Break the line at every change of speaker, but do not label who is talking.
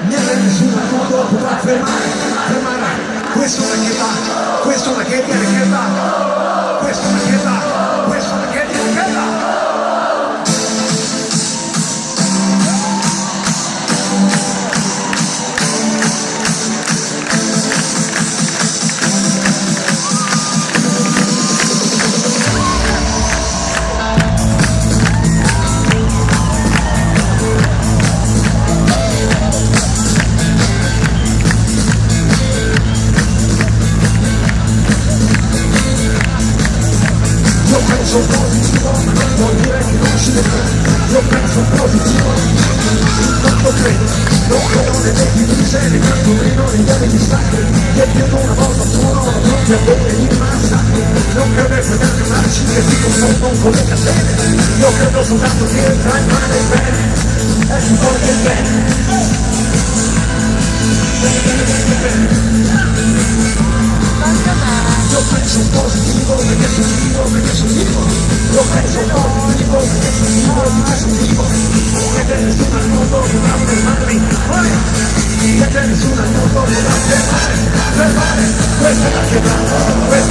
niente nessuno al mondo potrà fermare questa è una che va, questa è una che viene che va, questa è una che va, questa è una che viene che va. Sono positivo, ma non vuol dire che non ci vedo. Io penso positivo, non lo credo. Non credo nelle divise, né tanto meno negli anni sacri. Che più di una volta sono pronti a bere di massacri. Non credo che fratelli marci che si confondono con le catene. Io credo soltanto che tra il male e il bene è più forte il bene. Io penso positivo perché sono vivo, perché sono vivo. Io penso positivo perché sono vivo, perché sono vivo. E c'è nessuno al mondo che potrà fermarmi. E c'è nessuno al mondo che potrà fermare. Questa è la che va, questa